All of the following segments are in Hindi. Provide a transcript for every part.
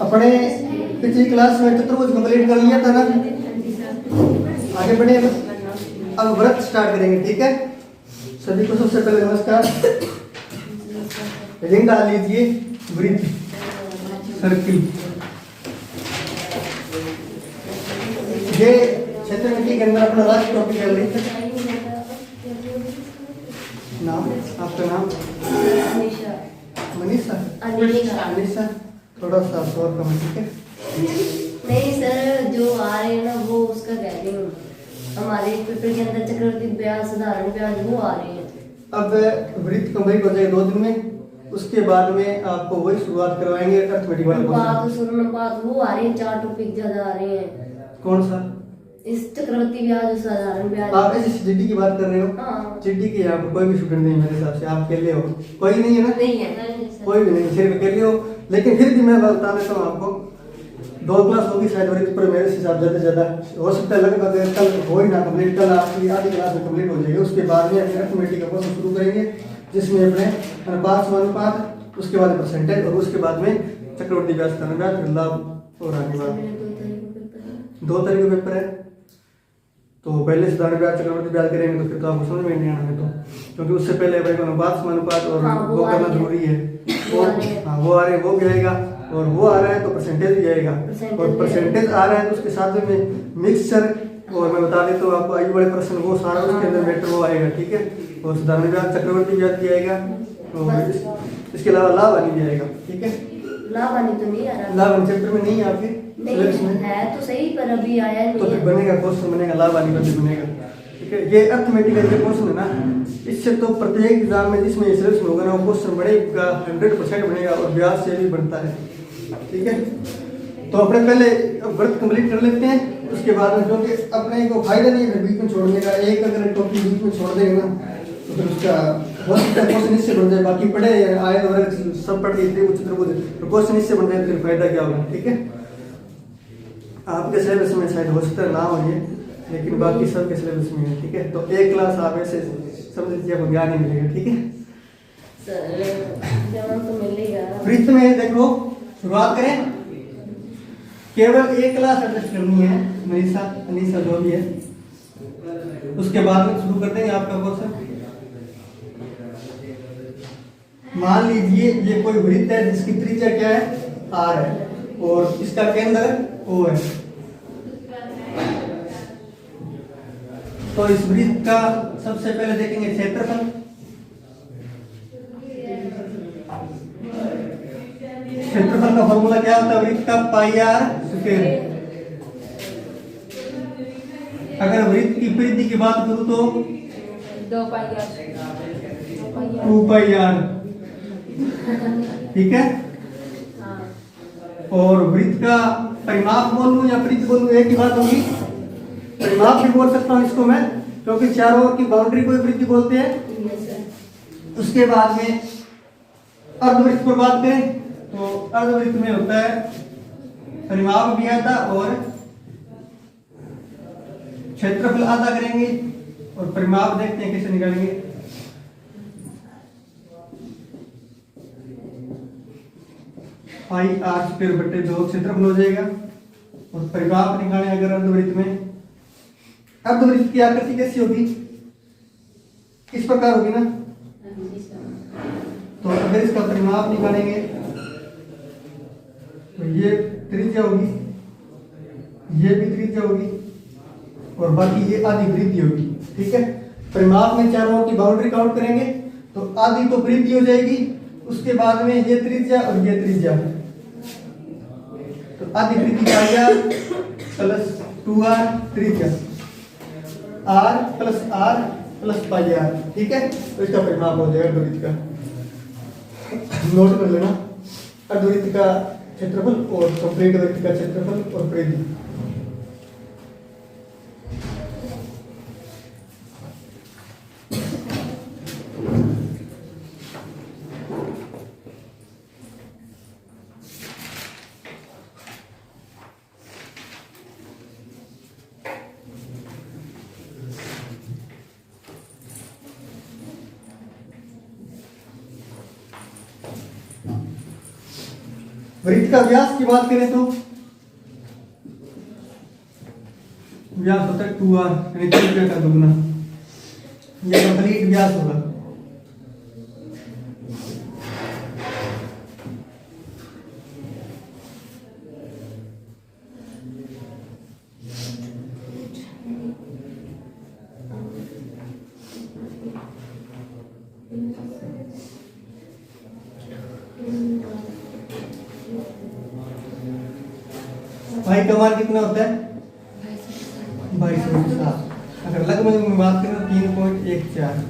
अपने पिछली क्लास में चतुर्भुज कंप्लीट कर लिया था ना, आगे बढ़े। अब व्रत स्टार्ट करेंगे, ठीक है। सभी को सबसे पहले नमस्कार। रिंग डाल लीजिए, वृत्त, सर्किल। ये क्षेत्र के अंदर अपना लास्ट टॉपिक है वृत्त। नाम, आपका नाम? मनीषा। अनीशा, थोड़ा सा शोर कम, ठीक है। नहीं सर, जो आ रहे हैं ना वो उसका कह रही हूँ। हमारे पेपर के अंदर चक्रवृद्धि ब्याज, साधारण ब्याज वो आ रहे हैं। अब वृत्त कंप्लीट हो जाएगा 2 दिन में। उसके बाद में आपको वही शुरुआत करवाएंगे अर्थमेटिक वाला बात वो आ रही है। 4 टॉपिक ज्यादा आ रहे हैं। कौन सा? इस चक्रवृद्धि ब्याज, साधारण ब्याज। आप ऐसे चिट्ठी की बात कर रहे हो? हाँ। चिट्ठी की यहाँ पर कोई भी स्टूडेंट नहीं मेरे हिसाब से। आप अकेले हो? कोई नहीं है ना? नहीं है, कोई भी नहीं, सिर्फ अकेले हो। लेकिन फिर भी मैं बता देता हूँ आपको, 2 क्लास होगी शायद वृत्त पर मेरे हिसाब ज्यादा से ज्यादा हो सकता है। लगभग कल हो ही ना कंप्लीट, कल आपकी आधी क्लास में कंप्लीट हो जाएगी। उसके बाद में अपने अर्थमेटिक का कोर्स शुरू करेंगे, जिसमें अपने अनुपात, समानुपात, उसके बाद परसेंटेज, और उसके बाद में चक्रवृद्धि ब्याज, साधारण ब्याज, फिर लाभ और आगे बात। 2 तारीख को पेपर है, तो पहले साधारण ब्याज, चक्रवृद्धि ब्याज करेंगे तो फिर तो आपको समझ में नहीं आना है, तो क्योंकि उससे पहले भाई अनुपात, समानुपात और वो करना जरूरी है। वो वो आ रहे हैं, वो भी आएगा, और वो आ रहा है तो परसेंटेज भी आएगा, और परसेंटेज आ रहा है तो उसके साथ में मिक्सचर, और मैं बता देता हूँ आपको आयु वाले प्रश्न, वो सारा उसके अंदर मैटर वो आएगा, ठीक है। और साधारण ब्याज, चक्रवृद्धि ब्याज भी आएगा, और इसके अलावा लाभ हानि भी आएगा, ठीक है। लाभ हानि तो नहीं आ रहा, लाभ हानि चैप्टर में नहीं है आपके सिलेबस में है तो सही, पर अभी आया नहीं। तो फिर बनेगा, क्वेश्चन बनेगा, लाभ हानि का भी बनेगा, ठीक है। ये अर्थमेटिक का क्वेश्चन है ना, इससे तो प्रत्येक एग्जाम में जिसमें सिलेबस में होगा ना, वो क्वेश्चन बनेगा, 100% बनेगा, और ब्याज से भी बनता है, ठीक है। तो अपने पहले व्रत कंप्लीट कर लेते हैं, उसके बाद में, क्योंकि अपने को फायदा नहीं है बीच में छोड़ने का। एक अगर टॉपिक बीच में छोड़ देंगे ना तो फिर उसका क्वेश्चन इससे बन जाए, बाकी पढ़े आए तो सब पढ़ के क्वेश्चन इससे बन जाए, फिर फायदा क्या होगा, ठीक है। आपके सिलेबस में शायद हो सकता है ना हो ये, लेकिन बाकी सबके सिलेबस में है, ठीक है। तो एक क्लास आप ऐसे समझ लीजिए, आपको ज्ञान ही मिलेगा, ठीक है। तो मिलेगा। वृत्त में देखो, शुरुआत करें। केवल एक क्लास एडजस्ट करनी है, अनीशा जो भी है, उसके बाद में शुरू कर देंगे आपका कोर्स। मान लीजिए ये कोई वृत्त है जिसकी त्रिज्या क्या है, R है, और इसका केंद्र O है। तो इस वृत्त का सबसे पहले देखेंगे क्षेत्रफल। क्षेत्रफल का फॉर्मूला क्या होता है वृत्त का? पाई आर स्क्वायर। अगर वृत्त की परिधि की बात करूं तो 2 पाई आर, ठीक है। और वृत्त का परिमाप बोलूं या परिधि बोलूं, एक ही बात होगी। परिमाप भी बोल सकता हूं इसको मैं, क्योंकि चारों ओर की बाउंड्री को वृत्त बोलते हैं। उसके बाद में अर्धवृत्त पर बात करें तो अर्धवृत्त में होता है परिमाप भी आता, और क्षेत्रफल आधा करेंगे, और परिमाप देखते हैं कैसे निकालेंगे। पाई आर स्क्वायर बटे 2 क्षेत्रफल हो जाएगा, और परिमाप निकालें अगर अर्धवृत्त में। अर्धवृत्त की आकृति कैसी होगी? इस प्रकार होगी ना। तो अगर इसका परिमाप निकालेंगे तो ये त्रिज्या होगी, ये भी त्रिज्या होगी, और बाकी ये आधी वृद्धि होगी, ठीक है। परिमाप में चारों ओर की बाउंड्री काउंट करेंगे तो आधी तो वृद्धि हो जाएगी, उसके बाद में ये त्रिज्या और ये त्रिज्या, तो आधी वृद्धि पाई आर प्लस 2r त्रिज्या, r plus r plus pi R, ठीक है। तो इसका परिमाप हो जाएगा अर्धवृत्त का। नोट कर लेना, अर्धवृत्त का क्षेत्रफल और कंप्लीट वृत्त का क्षेत्रफल और परिधि। वृत्त का व्यास की बात करें तो व्यास होता है 2r यानी 3 का दुगना, ये कंप्लीट व्यास होगा। भाई का मान कितना होता है 22.7। अगर लगभग में बात करें 3.14।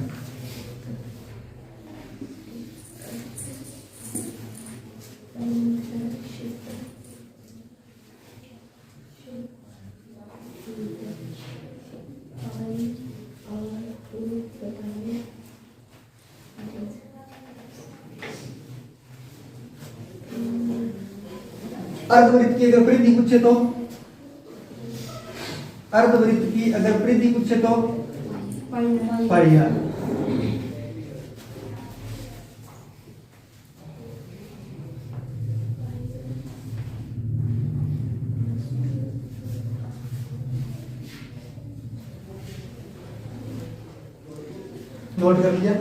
अर्धवृत्त की अगर परिधि पूछे तो, अर्धवृत्त की अगर परिधि पूछे तो पाई आर। नोट कर लिया।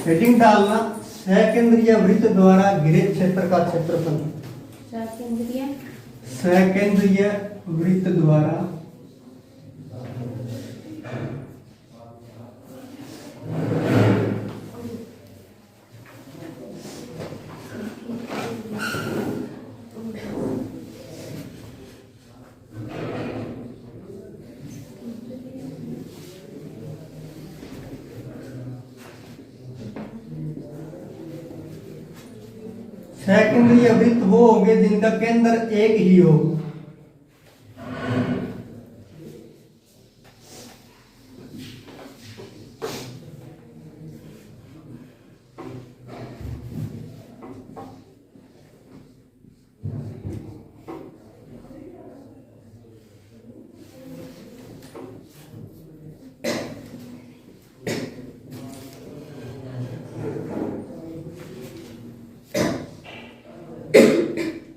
हेडिंग डालना सकेंद्रीय वृत्त द्वारा घिरे क्षेत्र का क्षेत्रफल। सकेंद्रीय वृत्त द्वारा सकेंद्रीय वृत्त वो होंगे जिनका केंद्र एक ही हो।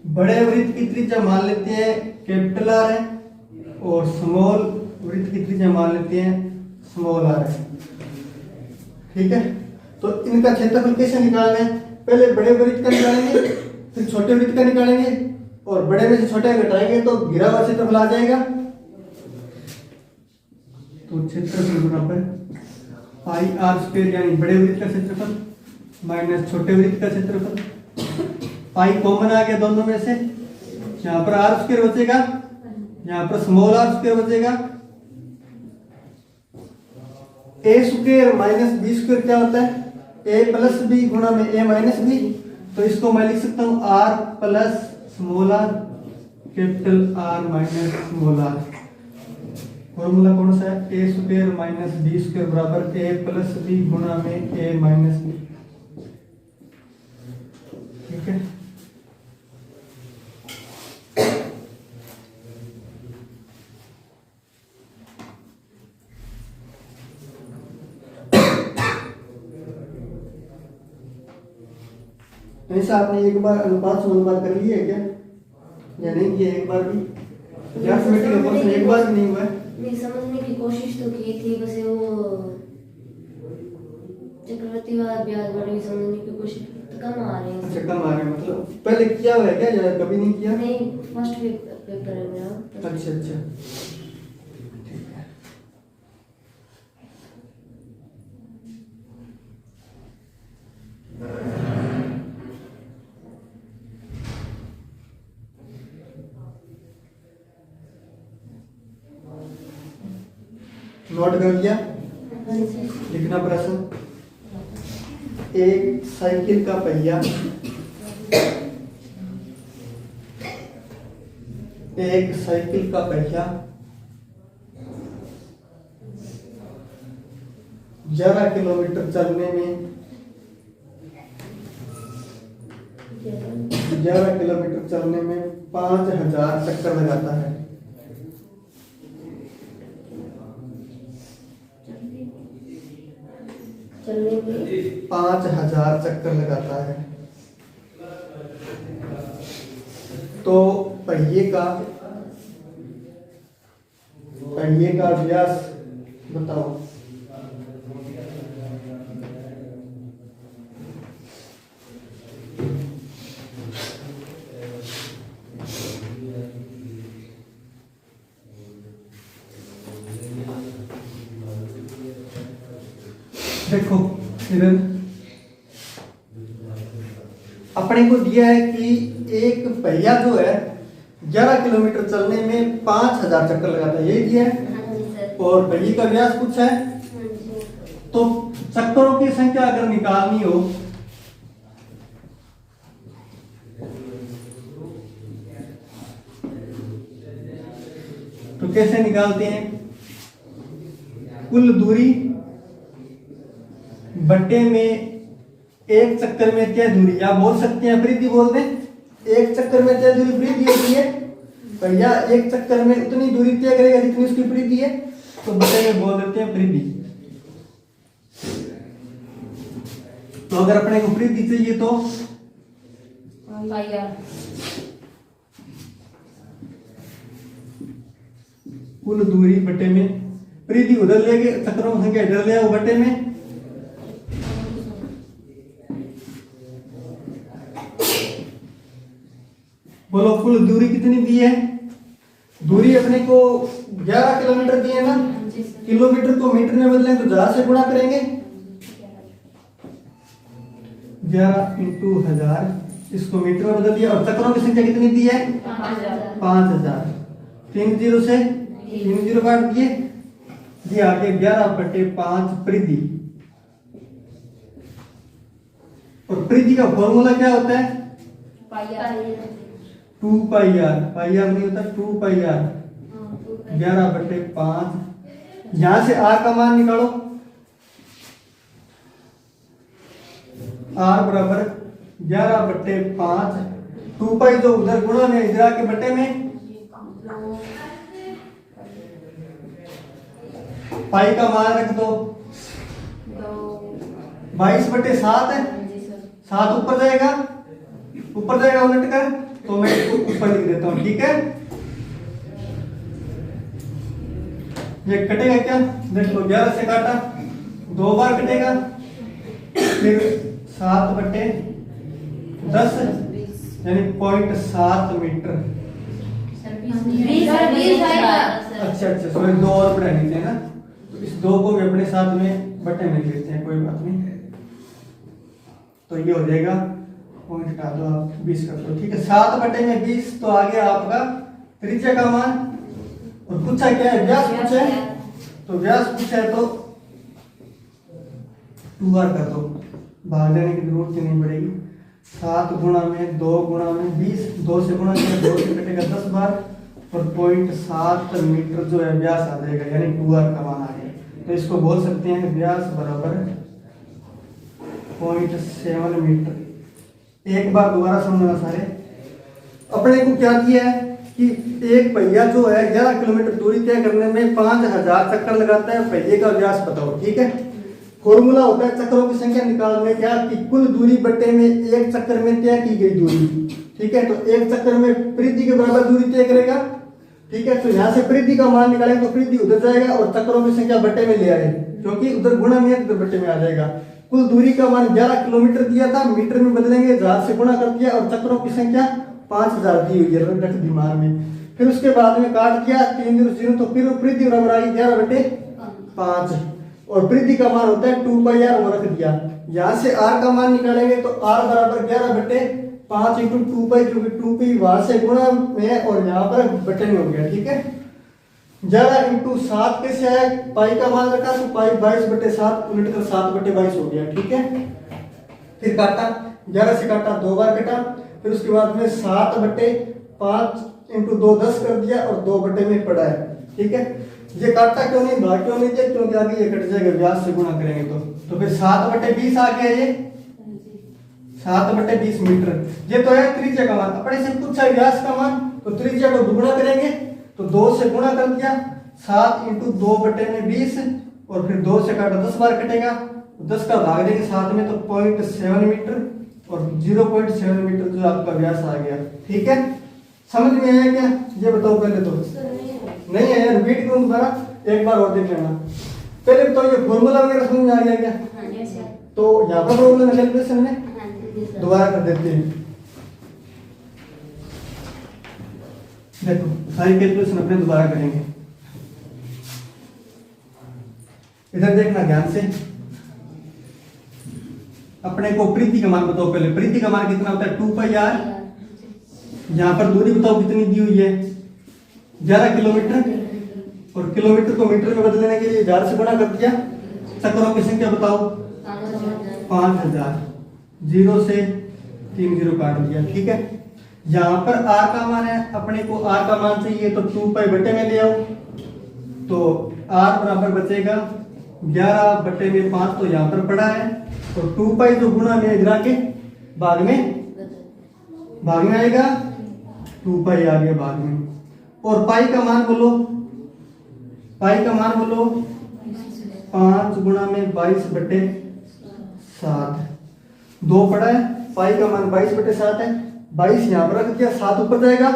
बड़े वृत्त की त्रिज्या मान लेते हैं कैपिटल आर है और स्मॉल वृत्त की त्रिज्या मान लेते हैं स्मॉल आर है। ठीक है, तो इनका क्षेत्रफल कैसे निकालना है? पहले बड़े वृत्त का निकालेंगे, फिर छोटे वृत्त का निकालेंगे और बड़े में से छोटे घटाएंगे तो घिरा हुआ क्षेत्रफल आ जाएगा। तो क्षेत्रफल बराबर पाई आर स्क्वायर यानी बड़े वृत्त का क्षेत्रफल माइनस छोटे वृत्त का क्षेत्रफल। पाई कॉमन आ गया दोनों में से, यहाँ पर आर स्क्वायर बचेगा, यहाँ पर स्मॉल आर स्क्वायर बचेगा। ए स्क्वायर माइनस बी स्क्वायर क्या होता है? ए प्लस बी गुणा में ए माइनस बी। तो इसको मैं लिख सकता हूँ R plus small R capital R minus small R. Formula कौन सा है? A square minus B square बराबर ए प्लस बी गुणा में ए माइनस बी। ठीक है, ऐसा आपने एक बार अनुपात समानुपात कर लिया है क्या या नहीं किया? एक बार भी अरिथमेटिक ऑपरेशन एक बार भी नहीं हुआ है। नहीं, समझने की कोशिश तो की थी, बस वो चक्रवर्ती वाला ब्याज वाली समझने की कोशिश तो कम आ रहे हैं। अच्छा, कम आ रहे हैं, मतलब पहले किया हुआ है क्या या कभी नहीं किया? नहीं, फर्स्ट पेपर है मेरा। अच्छा अच्छा, नोट कर लिया। लिखना प्रश्न, एक साइकिल का पहिया एक साइकिल का पहिया 11 किलोमीटर चलने में 11 किलोमीटर चलने में 5000 चक्कर लगाता है। चलने में 5000 चक्कर लगाता है, तो पहिए का व्यास बताओ। देखो किरण, अपने को दिया है कि एक पहिया जो है 11 किलोमीटर चलने में 5000 चक्कर लगाता है, यही दिया है। हाँ जी सर। और पहिए का व्यास पूछा है, हाँ जी। तो चक्करों की संख्या अगर निकालनी हो तो कैसे निकालते हैं? कुल दूरी बट्टे में एक चक्कर में तय दूरी, या बोल सकते हैं परिधि बोल दें, एक चक्कर में तय दूरी परिधि होती है, पहिया एक चक्कर में उतनी दूरी तय करेगा जितनी उसकी परिधि है, तो बट्टे में बोल देते हैं परिधि। तो अगर अपने को परिधि चाहिए तो पाया कुल दूरी बट्टे में परिधि उधर लेके चक्करों की संख्या इधर ले आओ बट्टे में, बोलो कुल दूरी कितनी दी है? दूरी अपने को 11 किलोमीटर दी है ना, किलोमीटर को मीटर में बदलें तो 1000 से गुणा करेंगे, 11 × 1000 इसको मीटर में बदल दिया। और चक्करों की संख्या कितनी दी है? 5000। 3 0 से 3 0 काट दिए, ये आगे 11/5 परिधि। और परिधि का फॉर्मूला क्या होता है? 2 पाई आर, पाई आर नहीं होता 2 पाई आर, 11/5। यहां से आर का मान निकालो, आर बराबर 11/5, 2 पाई जो उधर गुणा में इधर आके बट्टे में, पाई का मान रख दो 22/7 है, 7 ऊपर जाएगा उलट कर, तो मैं इसको ऊपर लिख देता हूं, ठीक है। ये कटेगा क्या? देखो 11 से काटा 2 बार कटेगा, फिर 7/10 यानी 0.7 मीटर। अच्छा सॉरी, 2 और बढ़ा लीजिए ना, तो इस 2 को भी अपने साथ में बट्टे में लिख लेते हैं, कोई बात नहीं। तो ये हो जाएगा, पॉइंट हटा दो आप, 20 कर दो, ठीक है। 7/20 तो आ गया आपका त्रिज्या का मान। और पूछा क्या है? व्यास पूछा है, तो व्यास पूछा है तो 2r कर दो, भाग देने की जरूरत ही नहीं पड़ेगी। 7 गुणा में 2 गुणा में 20, 2 से गुणा किया 2 से कटेगा 10 बार, और 0.7 मीटर जो है व्यास आ जाएगा, यानी 2r का मान आ गया। तो इसको बोल सकते हैं व्यास बराबर 0.7 मीटर। एक बार दोबारा समझना सारे, अपने को क्या दिया है कि एक पहिया जो है 11 किलोमीटर दूरी तय करने में 5000 चक्कर लगाता है, पहिए का व्यास बताओ, ठीक है। फॉर्मूला होता है चक्करों की संख्या निकालने क्या, कि कुल दूरी बट्टे में एक चक्कर में तय की गई दूरी, ठीक है। तो एक चक्कर में परिधि के बराबर दूरी तय करेगा, ठीक है। तो यहाँ से परिधि का मान निकालेंगे तो परिधि उधर जाएगा, और चक्करों की संख्या बट्टे में ले आए, क्योंकि उधर गुणा में है उधर बट्टे में आ जाएगा। कुल दूरी का मान 11 किलोमीटर दिया था, मीटर में बदलेंगे, 1000 से गुणा कर दिया, और चक्करों की संख्या 5000 दी हुई है, रख दी मान में। फिर उसके बाद में काट दिया 3 0, तो फिर परिधि बराबर आई 11/5, और परिधि का मान होता है 2 पाई आर, वो रख दिया। यहाँ से आर का मान निकालेंगे तो आर बराबर 11/5 × 2 पाई, क्योंकि 2 पाई वहां से गुणा में और यहाँ पर बट्टे में हो गया, ठीक है। 11 × 7 कैसे आया? पाई का मान रखा तो पाई 22/7 उलट कर 7/22 हो गया, ठीक है। फिर काटा, 11 से काटा 2 बार कटा, फिर उसके बाद में 7/5 × 2 10 कर दिया, और 2 बट्टे में पड़ा है, ठीक है। ये काटता क्यों नहीं, भाग क्यों नहीं दिया? क्योंकि आगे ये कट जाएगा, व्यास से गुणा करेंगे तो फिर 7/20 आ गया, ये 7/20 मीटर। ये तो है त्रिज्या का मान। अपने से पूछा है व्यास का मान, तो त्रिज्या को दुगुना करेंगे, तो 2 से गुणा कर दिया, 7 × 2/20, और फिर 2 से काटा 10 बार कटेगा, 10 का भाग देंगे 7 में तो 0.7 मीटर और 0.7 मीटर जो आपका व्यास आ गया। ठीक है, समझ में आया क्या? ये बताओ पहले तो। नहीं है, रिपीट करूं दोबारा, एक बार और देख लेना। पहले तो ये फॉर्मूला वगैरह समझ में आ गया क्या? तो यहाँ पर प्रॉब्लम है कैलकुलेशन में, दोबारा कर देते हैं। देखो सारी कैलकुलेशन अपने दोबारा करेंगे। इधर देखना ध्यान से, अपने को प्रीति का मान बताओ पहले। प्रीति का मान कितना होता है? 2 पाई आर। यहाँ पर दूरी बताओ कितनी दी हुई है? 11 किलोमीटर। और किलोमीटर को मीटर में बदलने के लिए 1000 से गुणा कर दिया। चक्करों की संख्या बताओ? 5000। 0 से 3 0 काट दिया। ठीक है, यहाँ पर आर का मान है, अपने को आर का मान चाहिए तो 2 पाई बटे में ले आओ, तो आर बराबर बचेगा 11 बटे में 5, तो यहाँ पर पड़ा है। तो 2 पाई जो गुणा में इधर आके भाग में आएगा, 2 पाई आ गया भाग में। और पाई का मान बोलो, पाई का मान बोलो 5 गुणा में 22 बटे 7, 2 पड़ा है। पाई का मान 22 बटे 7 है, 22 यहाँ पर रख दिया, 7 ऊपर जाएगा,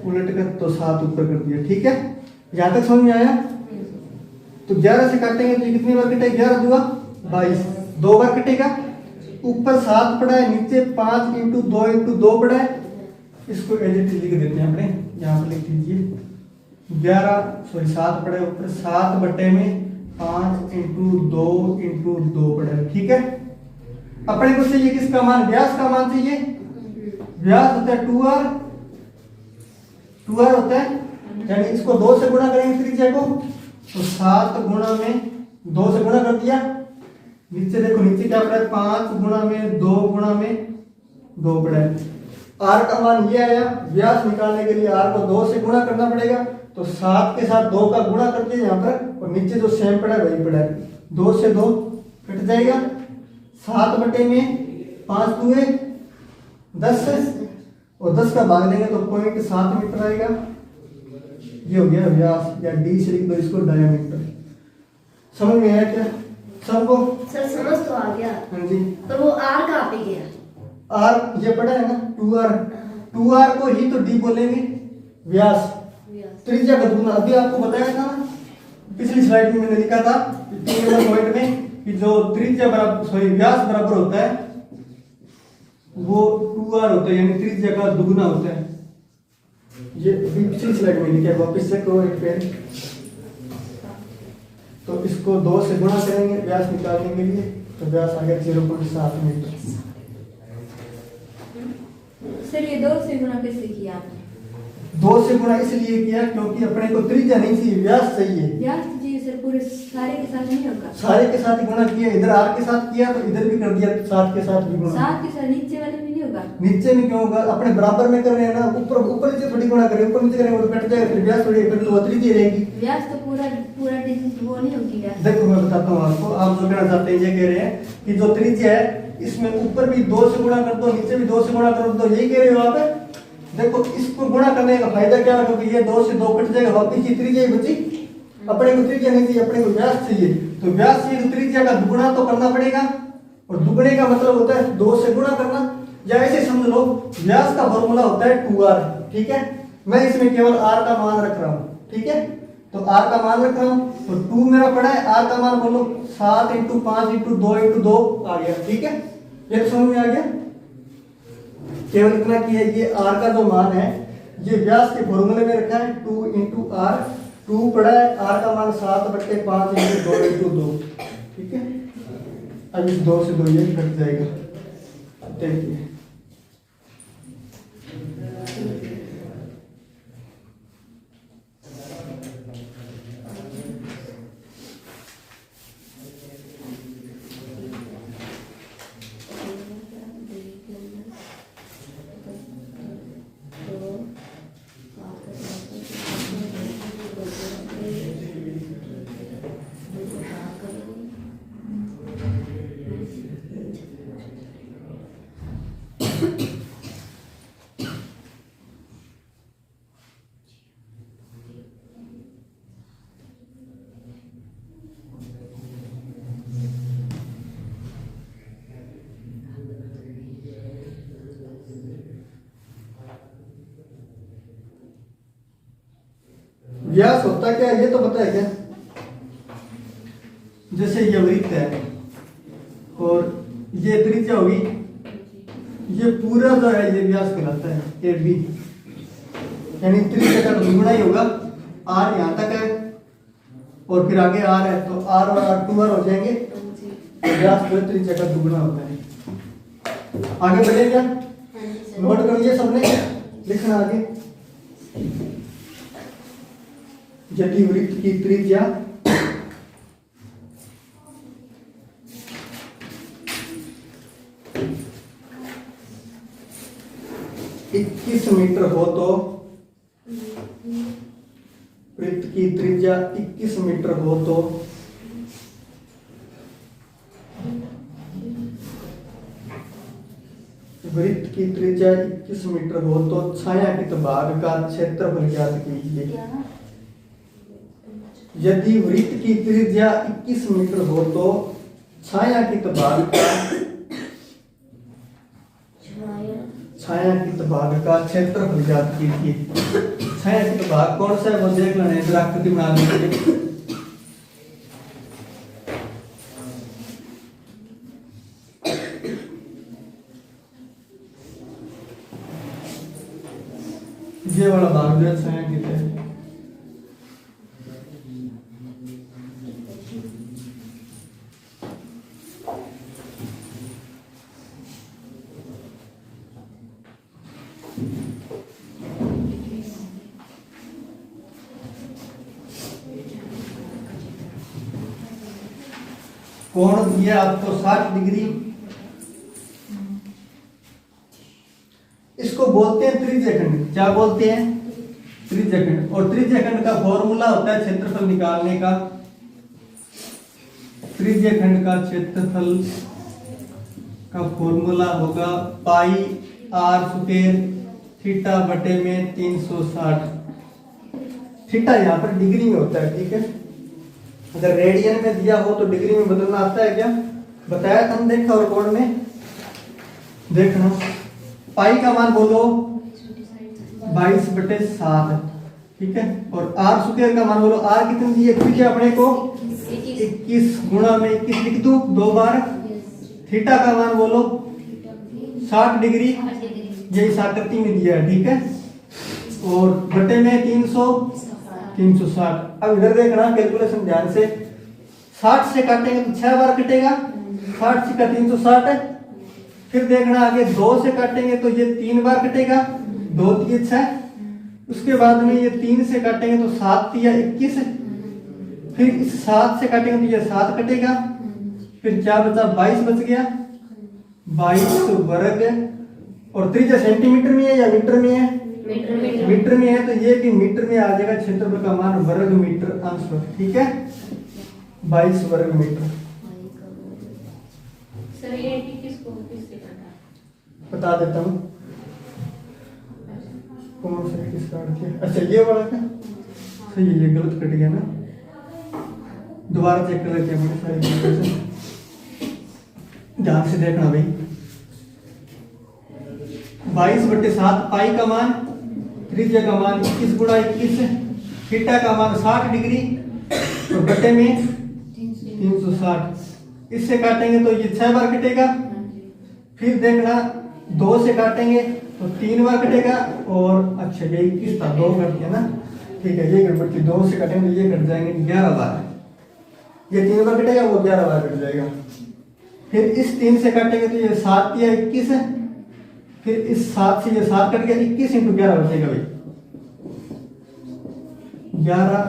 उलट कर तो 7 ऊपर कर दिया। ठीक है, यहाँ तक समझ में आया? तो 11 से काटेंगे तो कितनी बार कटेगा? 11 दूआ 22, 2 बार कटेगा। ऊपर 7 पड़ा है, नीचे 5 × 2 × 2 पड़ा है। इसको एज इट इज लिख देते हैं अपने, यहाँ पर लिख दीजिए 7 पड़ा है, ऊपर 7 बटे में 5 × 2 × 2 पड़ा है। ठीक है, अपने को चाहिए किसका मान? व्यास का मान चाहिए। व्यास होता है 2r, 2r होता है, यानी इसको 2 से गुणा करेंगे त्रिज्या को, तो 7 गुणा में 2 से गुणा कर दिया। नीचे देखो, नीचे क्या पड़ा है? 5 गुणा में 2 गुणा में 2 पड़ा है। आर का मान ये आया। व्यास निकालने के लिए आर को 2 से गुणा करना पड़ेगा, तो 7 के साथ 2 का गुणा कर दिया यहाँ पर, और नीचे जो सेम पड़ा है वही पड़ा है। 2 से 2 कट जाएगा, 7 बटे में 5 दूए 10, और 10 का भाग देंगे तो 0.7 मीटर आएगा। ये हो गया व्यास, या डी से लिख दो इसको, डायमीटर। समझ में आया क्या सबको? सर समझ तो आ गया। हाँ जी। पर वो आर कहाँ पे गया? आर ये पड़ा है ना 2r, 2r को ही तो डी बोलेंगे, व्यास। त्रिज्या का दुगुना, अभी आपको बताया था ना पिछली स्लाइड में, मैंने लिखा था पॉइंट में कि जो त्रिज्या बराबर व्यास बराबर होता है वो 2r होता है, यानी त्रिज्या का दुगुना होता है। ये पिछली स्लाइड में लिखा है, वापस से करो एक पेन। तो इसको 2 से गुणा करेंगे व्यास निकालने के लिए, तो व्यास आ गया 0.7 मीटर। सर ये 2 से गुणा कैसे किया आपने? 2 से गुणा इसलिए किया क्योंकि अपने को त्रिज्या नहीं चाहिए, व्यास चाहिए। व्यास जी सर पूरे सारे के साथ नहीं होगा? सारे के साथ ही गुणा किया, इधर आर के साथ किया तो इधर भी कर दिया 7 के साथ भी गुणा। 7 के साथ नीचे वाले में नहीं होगा? नीचे में क्यों होगा? अपने बराबर में कर रहे हैं ना, ऊपर नीचे थोड़ी गुणा करें, ऊपर नीचे करेंगे तो कट जाएगा, फिर व्यास थोड़ी, फिर तो त्रिज्या रहेगी। व्यास तो पूरा डिस्टेंस वो नहीं होगी व्यास। देखो मैं बताता हूँ आपको, आप जो कहना चाहते हैं ये कह रहे हैं कि जो त्रिज्या है इसमें ऊपर भी 2 से गुणा कर दो, नीचे भी 2 से गुणा कर दो, यही कह रहे हो आप? देखो इसको गुणा करने का फायदा क्या है, क्योंकि ये 2 से 2 कट जाएगा, वापिस ये त्रिज्या ही बची। अपने को त्रिज्या नहीं चाहिए, अपने को व्यास चाहिए। तो व्यास चाहिए तो त्रिज्या का दुगुना तो करना पड़ेगा, और दुगुने का मतलब होता है 2 से गुणा करना, या ऐसे समझ लो व्यास का फॉर्मूला होता है 2r। ठीक है, मैं इसमें केवल r का मान रख रहा हूँ। ठीक है, तो r का मान रख रहा हूँ, तो 2 मेरा पड़ा है, r का मान बोलो 7 × 5 × 2 × 2 आ गया। ठीक है, ये समझ में आ गया? केवल इतना कि ये r का जो मान है ये व्यास के फॉर्मूले में रखा है 2 × r। 2 पड़ा है, r का मान 7 बटे 5 × 2 × 2। ठीक है, अब इस 2 से 2 ये कट जाएगा। देखिए व्यास होता क्या है ये तो पता है क्या? जैसे ये वृत्त है और ये त्रिज्या होगी, ये पूरा जो है ये व्यास कहलाता है ए बी, यानी त्रिज्या का दुगुना ही होगा। आर यहाँ तक है और फिर आगे आर है तो आर और आर 2r हो जाएंगे, तो व्यास जो है त्रिज्या का दुगुना होता है। आगे बढ़े क्या? नोट करिए सबने, लिखना आगे। यदि वृत्त की त्रिज्या 21 मीटर हो तो वृत्त की त्रिज्या 21 मीटर हो तो वृत्त की त्रिज्या 21 मीटर हो तो छायांकित भाग का क्षेत्रफल ज्ञात कीजिए। यदि वृत्त की त्रिज्या 21 मीटर हो तो छायांकित भाग का क्षेत्रफल ज्ञात कीजिए। छायांकित भाग कौन सा है वो देख लेना, इधर आकृति बना लीजिए। ये वाला भाग जो है छायांकित है। कोण दिया आपको 60 डिग्री, इसको बोलते हैं त्रिज्याखंड। क्या बोलते हैं? त्रिज्याखंड। और त्रिज्याखंड का फॉर्मूला होता है क्षेत्रफल निकालने का। त्रिज्याखंड का क्षेत्रफल का फॉर्मूला होगा पाई आर स्क्वायर थीटा बटे में 360। थीटा यहाँ पर डिग्री में होता है, ठीक है। अगर रेडियन में दिया हो तो डिग्री में बदलना आता है क्या? बताया था, हम देखा और कोड में देखना। पाई का मान बोलो 22/7, ठीक है। और आर स्क्वायर का मान बोलो, आर कितनी दी है फिर अपने को 21 गुणा में 21 लिख दूं 2 बार। थीटा का मान बोलो 60 डिग्री, यही आकृति में दिया है, ठीक है। और बटे में 360। अब इधर देखना कैलकुलेशन ध्यान से, 60 से काटेंगे तो 6 बार कटेगा, 60 का 360 है। फिर देखना आगे 2 से काटेंगे तो ये 3 बार कटेगा, 2 3 6। उसके बाद में ये 3 से काटेंगे तो 7 या 21। फिर इस 7 से काटेंगे तो ये 7 कटेगा, फिर क्या बचा? 22 बच गया, 22 वर्ग। और त्रिज्या सेंटीमीटर में है या मीटर में है? मीटर में है, तो ये भी मीटर में आ जाएगा। क्षेत्रफल का मान वर्ग मीटर अंश, ठीक है। 22 वर्ग मीटर। सर ये किसको किससे करना? बता देता हूँ कौन सा किस काट के। अच्छा ये वाला क्या सही है? ये गलत कट गया ना, दोबारा चेक कर लेते हैं सारी। ध्यान से देखना भाई। 22/7 पाई का मान, त्रिज्या का मान 21 गुणा 21, थीटा का मान 60 डिग्री और बटे में 360। इससे काटेंगे तो ये 6 बार कटेगा। फिर देखना 2 से काटेंगे तो 3 बार कटेगा। और अच्छा ये 21 था, 2 कर दिया ना, ठीक है। ये गड़बड़ थी, 2 से काटेंगे तो ये कट जाएंगे 11 बार। ये 3 बार कटेगा, वो 11 बार कट जाएगा। फिर इस 3 से काटेंगे तो ये 7 या 21 है। फिर इस 7 से ये 7 कट गया, 21 × 11 बचेगा भाई 11,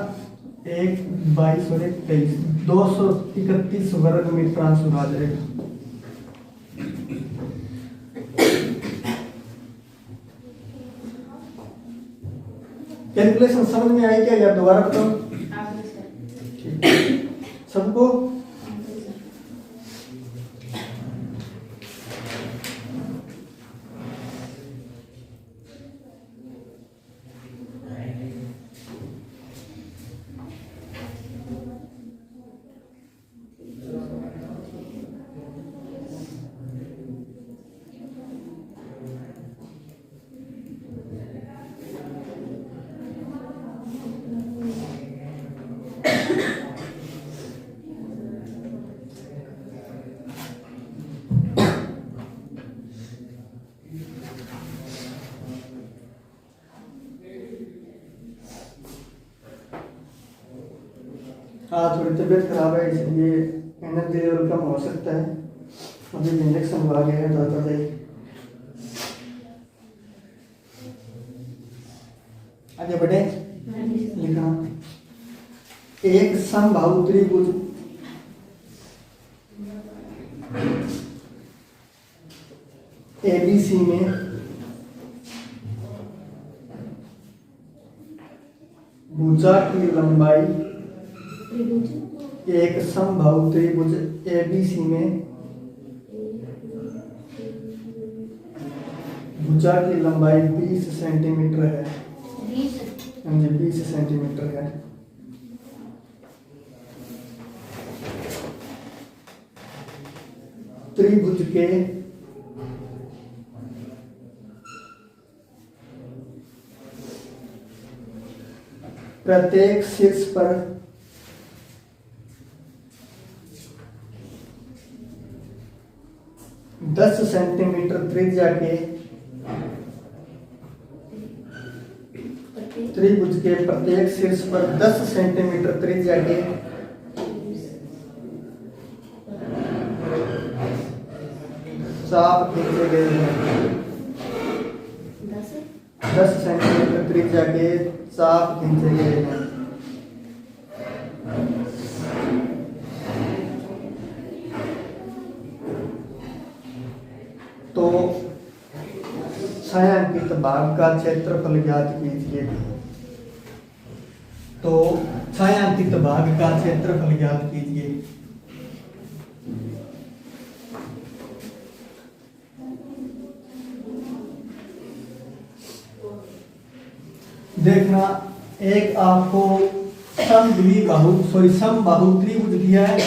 1, 22 और 1, 23, 231 वर्ग मीटर आंसर आ जाएगा। कैलकुलेशन समझ में आई क्या या दोबारा बताओ? सबको हाँ, थोड़ी तबीयत खराब है इसलिए एनर्जी लेवल कम हो सकता है। अभी इंजेक्शन हुआ गया है ज़्यादा सही। आगे बढ़े। लिखना एक समबाहु त्रिभुज एबीसी में भुजा की लंबाई एक समबाहु त्रिभुज एबीसी में भुजा की लंबाई 20 सेंटीमीटर है। 20 सेंटीमीटर है। त्रिभुज के प्रत्येक शीर्ष पर 10 सेंटीमीटर त्रिज्या के त्रिभुज के प्रत्येक शीर्ष पर 10 सेंटीमीटर त्रिज्या के चाप खींचे गए हैं। 10 सेंटीमीटर त्रिज्या के चाप खींचे गए हैं। तो छायांकित भाग का क्षेत्रफल ज्ञात कीजिए। तो छायांकित भाग का क्षेत्रफल ज्ञात कीजिए। देखना, एक आपको समबाहु त्रिभुज दिया है।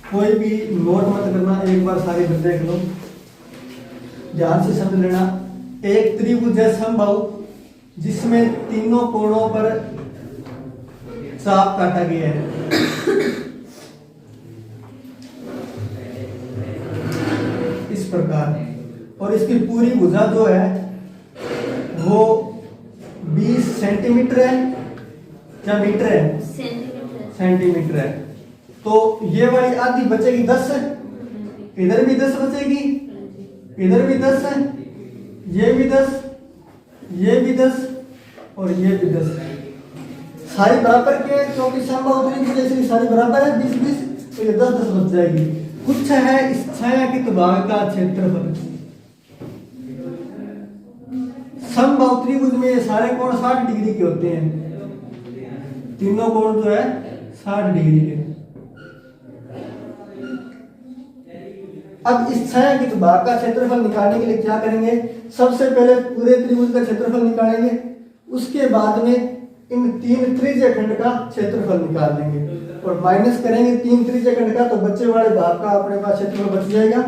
कोई भी नोट मत करना, एक बार सारी बात देख लो, ध्यान से समझ लेना। एक त्रिभुज है समबाहु जिसमें तीनों कोणों पर चाप काटा गया है। इस प्रकार, और इसकी पूरी भुजा जो है वो 20 सेंटीमीटर है या मीटर है? सेंटीमीटर है। तो ये वाली आधी बचेगी 10 है, इधर भी 10 बचेगी, इधर भी 10 है, ये भी 10, ये भी 10 और ये भी 10 है। सारी बराबर के, क्योंकि समबाहु त्रिभुज जैसे सारी बराबर है 20-20, तो ये 10-10 बच जाएगी। कुछ है इस छायांकित भाग का क्षेत्रफल। समबाहु त्रिभुज में ये सारे कोण 60 डिग्री के होते हैं। तीनों कोण जो है 60 डिग्री के। अब इस छायांकित भाग का क्षेत्रफल निकालने के लिए क्या करेंगे? सबसे पहले पूरे त्रिभुज का क्षेत्रफल निकालेंगे, उसके बाद में इन 3 त्रिज्यखंड का क्षेत्रफल निकाल लेंगे और माइनस करेंगे 3 त्रिज्यखंड का, तो बच्चे वाले भाग का अपने पास क्षेत्रफल बच जाएगा।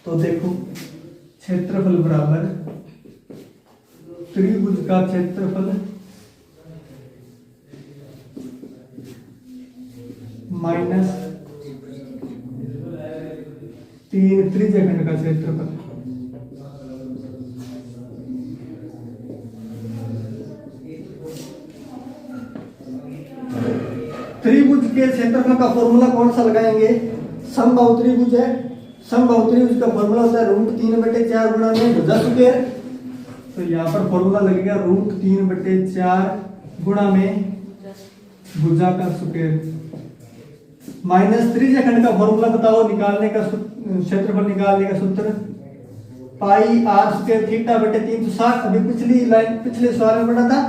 तो देखो, क्षेत्रफल बराबर त्रिभुज का क्षेत्रफल माइनस 3 त्रिज्यखंड का क्षेत्रफल। त्रिभुज के क्षेत्रफल का फॉर्मूला कौन सा लगाएंगे? समबाहु त्रिभुज है, समबाहु त्रिभुज का फॉर्मूला होता है √3/4 गुणा में भुजा स्क्वायर। तो यहाँ पर फॉर्मूला लगेगा √3/4 गुणा में भुजा का स्क्वायर माइनस त्रिज्यखंड का फॉर्मूला बताओ निकालने का, क्षेत्रफल निकालने का सूत्र पाई आर स्क्वायर थीटा/360। अभी पिछले सवाल में पढ़ा था।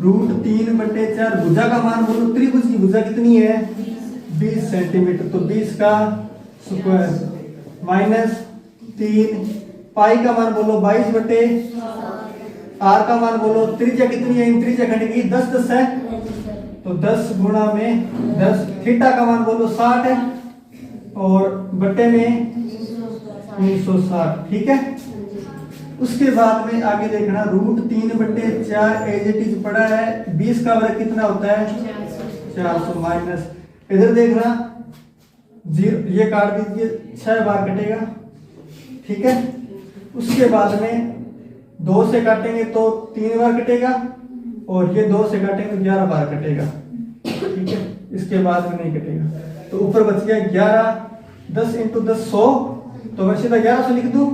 √3/4 भुजा का मान बोलो, त्रिभुज की भुजा कितनी है? 20 सेंटीमीटर, तो 20 का स्क्वायर माइनस 3 पाई का मान बोलो 22 आर का मान बोलो, त्रिज्या कितनी है इन त्रिज्यखंड की? 10 है, तो 10 गुणा में 10। थीटा का मान बोलो 60 है और बटे में 360। ठीक है। उसके बाद में आगे देखना √3/4 एज इट इज पड़ा है। 20 का वर्ग कितना होता है 400 माइनस इधर देखना 0 ये काट दीजिए 6 बार कटेगा, ठीक है। उसके बाद में 2 से काटेंगे तो 3 बार कटेगा और ये 2 से काटेंगे तो 11 बार कटेगा, ठीक है। इसके बाद में नहीं कटेगा तो ऊपर बच गया 11। 10 × 10 100 तो मैं सीधा 1100 लिख दूं।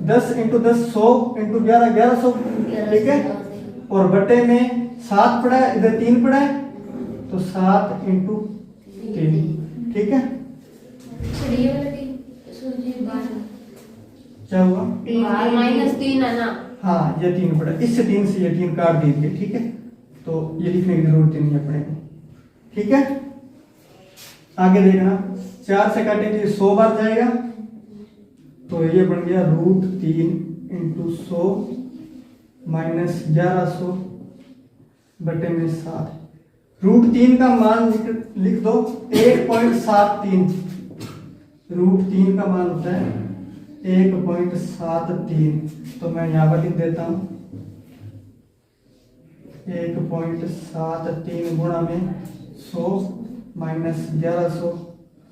10 × 10 100 × 11 1100, ठीक है। और बटे में 7 पड़ा है, इधर 3 पड़ा है तो 7 × 3, ठीक है। ये वाला भी सूजी बार क्या हुआ -3 है ना। हाँ ये 3 पड़ा, इससे 3 से ये 3 काट दीजिए, ठीक है। तो ये लिखने की जरूरत नहीं है अपने को, ठीक है। आगे देखना 4 से काटेंगे 100 बार जाएगा तो ये बन गया √3 × 100 माइनस 1100 बटे में 7। √3 का मान लिख दो 1.73। √3 का मान होता है 1.73 तो मैं यहाँ पर लिख देता हूँ 1.73 गुणा में 100 माइनस 1100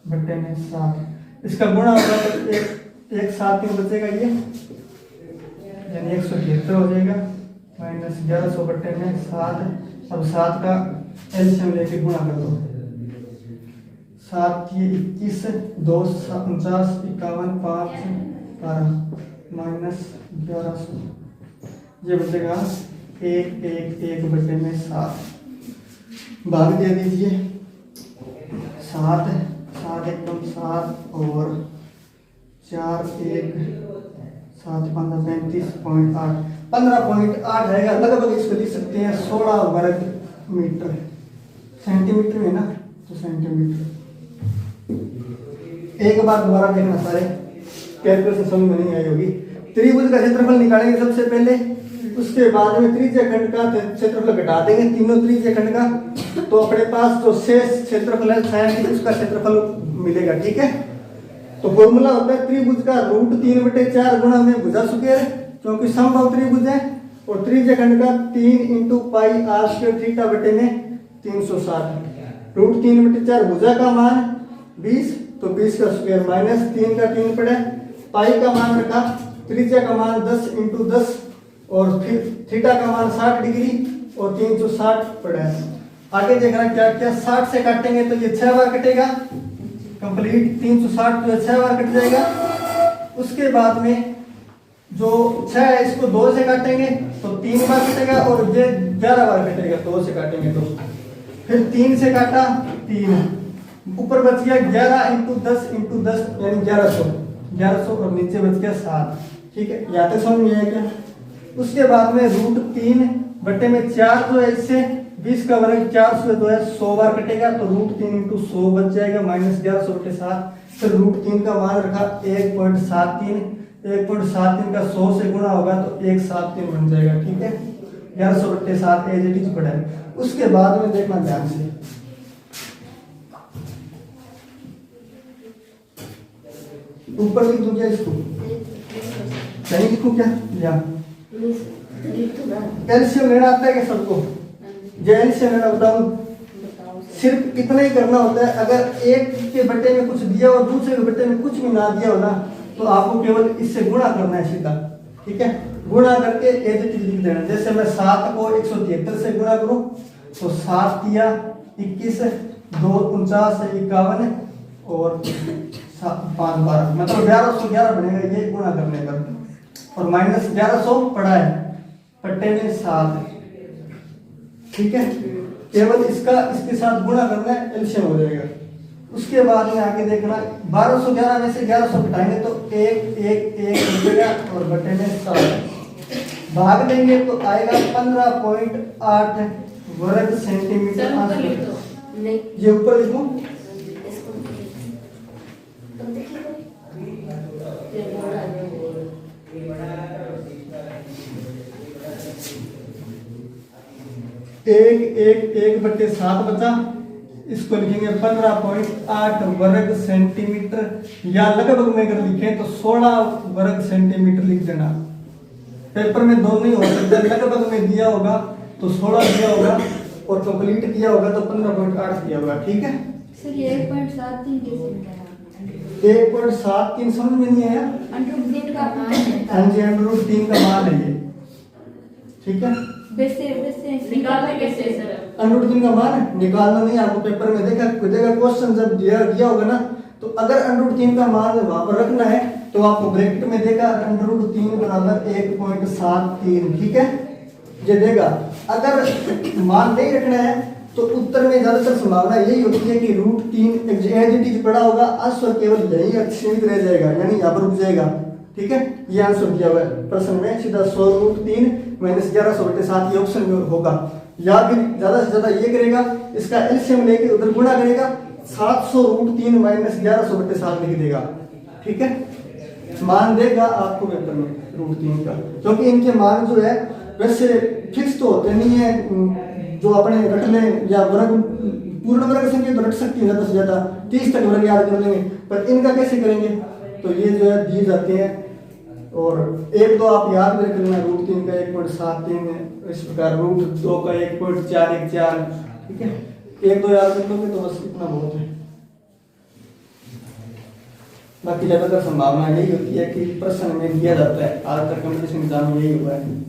बटे में 7। इसका गुणा होगा तो 173 बचेगा ये, यानी 173 हो जाएगा माइनस 1100 बटे में 7। अब 7 का एलसीएम लेके गुणा कर दो। 7 ये 21, 2 49, 51, 5 12 माइनस 1100 ये बचेगा 1 बटे में 7। भाग दे दीजिए 7 एकदम 7 और 4 1 7 15 35.8 15.8 आएगा। लगभग इसको लिख सकते हैं 16 वर्ग मीटर। सेंटीमीटर में ना तो सेंटीमीटर। एक बार दोबारा देखना, सारे कैलकुलेशन समझ में नहीं आई होगी। त्रिभुज का क्षेत्रफल निकालेंगे सबसे पहले, उसके बाद में त्रिज्या खंड का क्षेत्रफल घटा देंगे, तीनों त्रिज्या खंड का, तो अपने पास जो शेष क्षेत्रफल है साइन उसका क्षेत्रफल मिलेगा, ठीक है। तो फॉर्मूला होता है त्रिभुज का √3/4 गुणा में भुजा स्क्वायर, क्योंकि समबाहु त्रिभुज है, और त्रिज्या खंड का 3 × πr² थीटा बटे में 360। √3/4 भुजा का मान 20 तो 20 का स्क्वायर माइनस 3 का 3 पड़ा, पाई का मान रखा, त्रिज्या का मान 10 × 10 और फिर थीटा का मान 60 डिग्री और 360 पड़ा है। आगे देखना क्या क्या 60 से काटेंगे तो ये 6 बार कटेगा कंप्लीट, 360 जो 6 बार कट जाएगा। उसके बाद में जो 6 है इसको 2 से काटेंगे तो 3 बार कटेगा और ये 11 बार कटेगा 2 से काटेंगे तो। फिर 3 से काटा 3, ऊपर बच गया 11 × 10 × 10 यानी 1100 और नीचे बच गया 7, ठीक है। या तक समझ में आया क्या। उसके बाद में √3/4 जो है इससे 20 का वर्ग 400 जो है 100 बार कटेगा तो √3 × 100 बच जाएगा माइनस 1100 बटे 7। फिर √3 का मान रखा 1.73 का 100 से गुणा होगा तो 173 बन जाएगा, ठीक है। 1100 बटे 7 एज इट इज पड़ा है। उसके बाद में देखना ध्यान से ऊपर लिख दूं क्या इसको, सही लिखूं क्या या एलसीएम लेना आता है क्या सबको। जो एलसीएम लेना बताऊं, सिर्फ इतना ही करना होता है। अगर एक के बटे में कुछ दिया और दूसरे के बटे में कुछ भी ना दिया हो ना तो आपको केवल इससे गुणा करना है सीधा, ठीक है। गुणा करके एज इट इज लिख देना। जैसे मैं 7 को 173 से गुणा करूं तो 7 दिया 21, 2 49 51 और 5 12 मतलब 1111 बनेगा ये गुणा करने पर, और माइनस 1100 पड़ा है बटे में 7, ठीक है। केवल इसके साथ गुणा करना है, एलसीएम हो जाएगा। उसके बाद में आगे देखना 1211 में से 1100 घटाएंगे तो 1 बचेगा और बटे में 7 भाग देंगे तो आएगा 15.8 वर्ग सेंटीमीटर। नहीं ये ऊपर लिखूं इसको तुम देखिए फिर बोला एक बटे 7 बचा, इसको लिखेंगे 15.8 वर्ग सेंटीमीटर, या लगभग में अगर लिखें तो 16 वर्ग सेंटीमीटर लिख देना। पेपर में 2 नहीं हो सकता, लगभग में दिया होगा तो 16 दिया होगा और कंप्लीट किया होगा तो 15.8 दिया होगा। ठीक है सर ये 1.73 कैसे निकाला आपने? 1.73 समझ में नहीं आया? √3 का मान हाँ जी, √3 का मान है ये। ठीक है, वैसे निकालते कैसे सर? √3 का मान निकालना नहीं, आपको पेपर में देखा क्वेश्चन जब दिया होगा ना, तो अगर √3 का मान वहां पर रखना है तो आपको ब्रैकेट में देगा √3 बराबर 1.73। ठीक है, ये देगा। अगर मान नहीं रखना है तो उत्तर में ज्यादातर संभावना यही होती है कि √3 एज पड़ा होगा, आंसर केवल यही सीमित रह जाएगा, यानी यहाँ पर रुक जाएगा। ठीक है, ये आंसर दिया हुआ है प्रश्न में, सीधा 100√3 - 1100/7 ये ऑप्शन होगा। या फिर ज्यादा से ज्यादा ये करेगा, इसका एलसीएम लेके उधर गुणा करेगा, 700√3 - 1100/7 लिख देगा। ठीक है, मान देगा आपको पेपर में √3 का, क्योंकि इनके मान जो है वैसे फिक्स तो होते नहीं है, जो अपने रट लें या वर्ग पूर्ण वर्ग संख्या तो रट सकती है ज्यादा से ज्यादा 30 तक वर्ग याद कर लेंगे, पर इनका कैसे करेंगे? तो ये जो है दिए जाते हैं, और 1-2 आप याद भी रख लेना, √3 का 1.73 है, इस प्रकार √2 का 1.414। ठीक है, 1-2 याद रख लोगे तो बस इतना बहुत है। बाकी ज्यादातर संभावना यही होती है कि प्रश्न में दिया जाता है, आज तक कंपटीशन एग्जाम में यही हुआ है।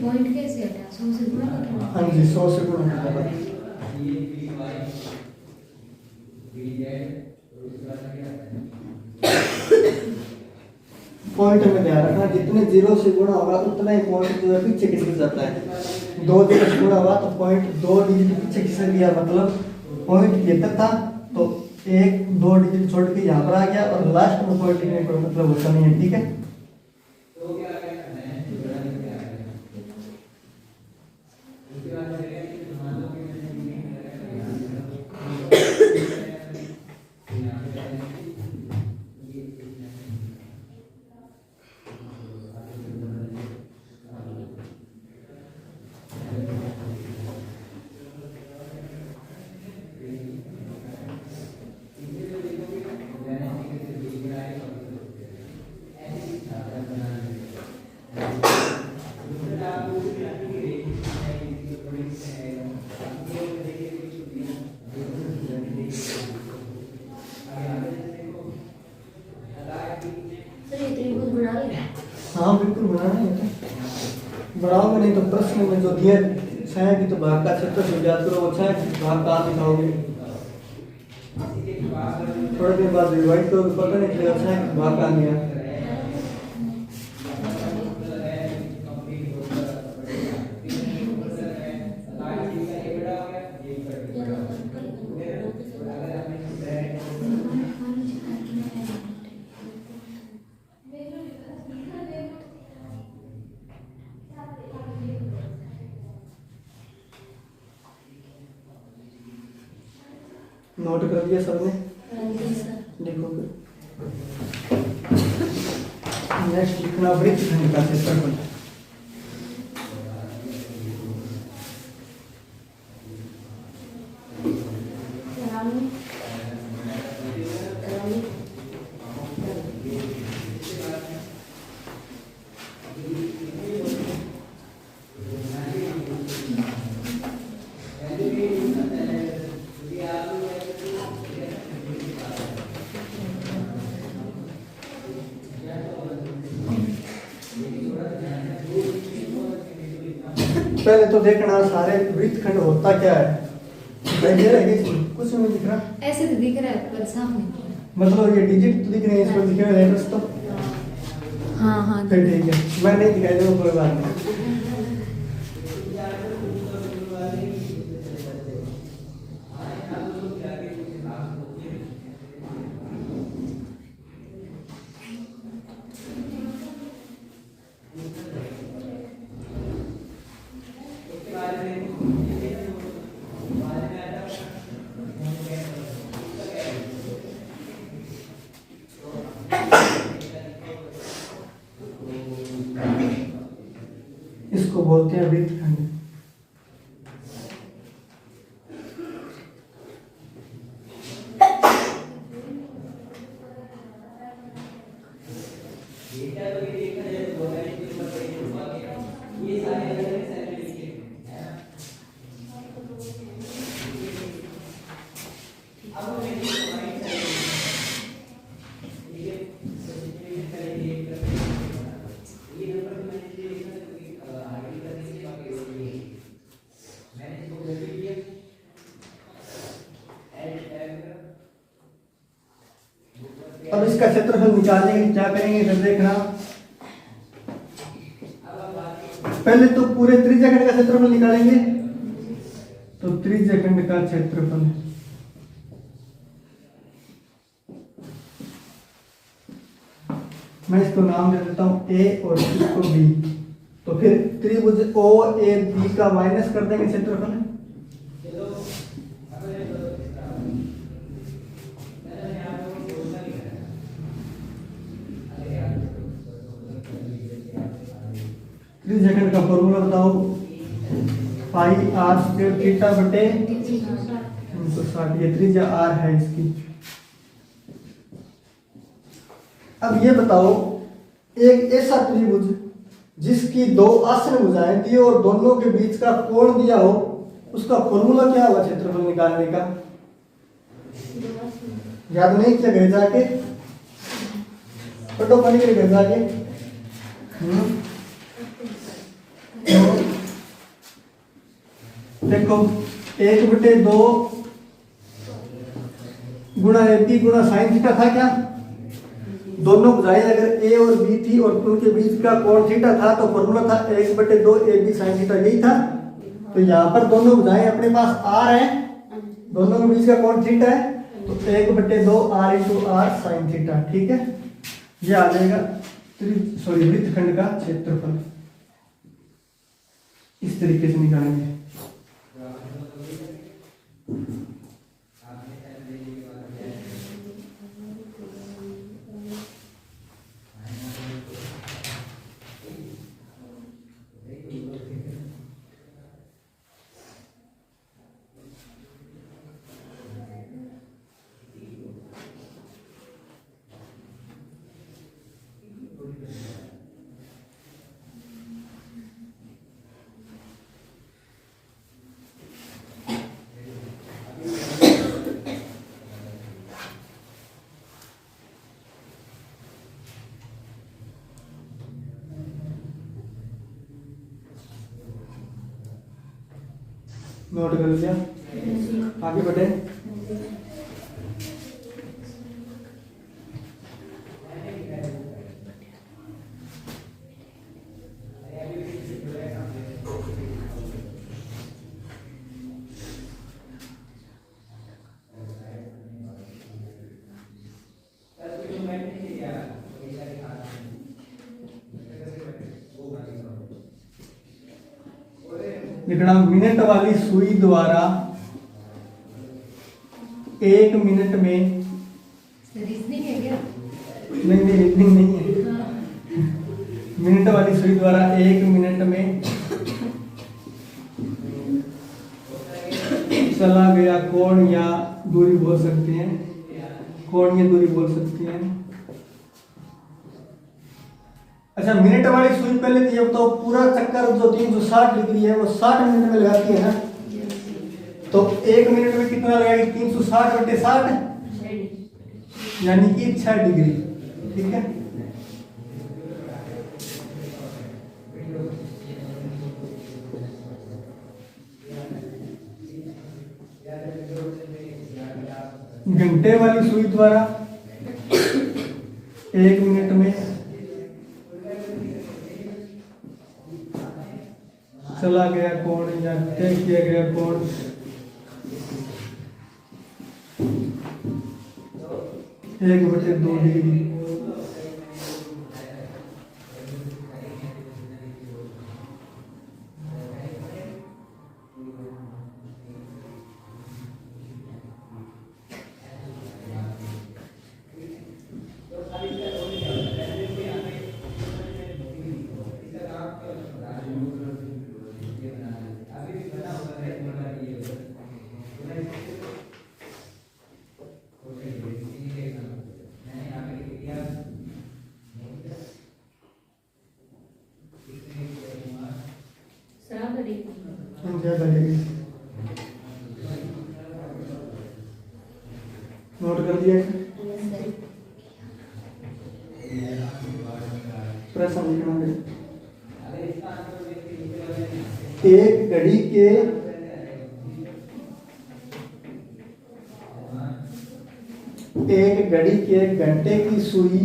पॉइंट कैसे हटा 100 से गुणा करना? हाँ जी, 100 से गुणा करना। पॉइंट में ध्यान रखना, जितने 0 से गुणा होगा उतना ही पॉइंट जो है पीछे खिसक जाता है। 2 0 से गुणा हुआ तो पॉइंट 2 डिजिट पीछे खिसक गया, मतलब पॉइंट 73 था तो 1-2 डिजिट छोड़ के यहाँ पर आ गया और लास्ट में पॉइंट लिखने का मतलब होता नहीं है। ठीक है, हाँ बिल्कुल बनाना है, बनाओगे नहीं तो प्रश्न में जो दिया छाया की तो भाग का क्षेत्र से याद करो, वो छाया की भाग कहाँ दिखाओगे, थोड़ी देर बाद रिवाइज करोगे पता नहीं चलेगा छाया की भाग कहाँ गया। नोट कर लिया सबने? हाँ जी सर। लिखो फिर। नेक्स्ट लिखना वृत्तखंड का क्षेत्रफल। पहले तो देखना सारे वृत्तखंड होता क्या है। आइडिया है कि कुछ नहीं दिख रहा, ऐसे तो दिख रहा है पर साफ नहीं दिख रहा। मतलब ये डिजिट तो दिख रहे हैं, इस पर दिख रहे हैं लेटर्स तो। हाँ हाँ फिर ठीक है, मैं नहीं दिखाई दूंगा, कोई बात नहीं। इसको बोलते हैं वृत्तखंड। अब इसका क्षेत्रफल निकालने के लिए क्या करेंगे, फिर देखना। पहले तो पूरे त्रिज्याखंड का क्षेत्रफल निकालेंगे। तो त्रिज्याखंड का क्षेत्रफल, मैं इसको नाम दे देता हूं ए और इसको बी। तो फिर त्रिभुज ओ ए बी का माइनस कर देंगे क्षेत्रफल। त्रिज्याखंड का फॉर्मूला बताओ। पाई आर स्क्वायर थीटा बटे 360, ये त्रिज्या आर है इसकी। अब ये बताओ, एक ऐसा त्रिभुज जिसकी दो आसन भुजाएं दी और दोनों के बीच का कोण दिया हो, उसका फॉर्मूला क्या होगा क्षेत्रफल निकालने का? याद नहीं किया घर जाके? पढ़ो पढ़ी के घर जाके। देखो 1/2 गुणा ए बी गुणा साइन थीटा था क्या? दोनों भुजाएं अगर ए और बी थी और उनके बीच का कोण थीटा था, तो फॉर्मूला था 1/2 ए बी साइन थीटा, यही था। तो यहाँ पर दोनों भुजाएं अपने पास आर है, दोनों के बीच का कोण थीटा है, तो 1/2 R into R sine theta. ठीक है, ये आ जाएगा वृत्तखंड का क्षेत्रफल। इस तरीके से निकालेंगे। नोट कर लिया, आगे बढ़े। लिखना, मिनट वाली सुई द्वारा 1 मिनट में, रीजनिंग है क्या? नहीं नहीं रीजनिंग नहीं है, हाँ। मिनट वाली सुई द्वारा 1 मिनट में चला गया कोण या दूरी बोल सकते हैं, कोण या दूरी बोल सकते हैं। अच्छा, मिनट वाली सुई पहले तो ये बताओ, पूरा चक्कर जो 360 डिग्री है वो 60 मिनट में लगाती है ना, तो 1 मिनट में कितना लगाएगी? 360 बटे 60 यानी कि 6 डिग्री। ठीक है, घंटे वाली सुई द्वारा 1 मिनट में चला गया कोण या तय किया गया कोण 1/2 डिग्री। नोट कर दिया, प्रश्न लिखना है। एक घड़ी के घंटे की सुई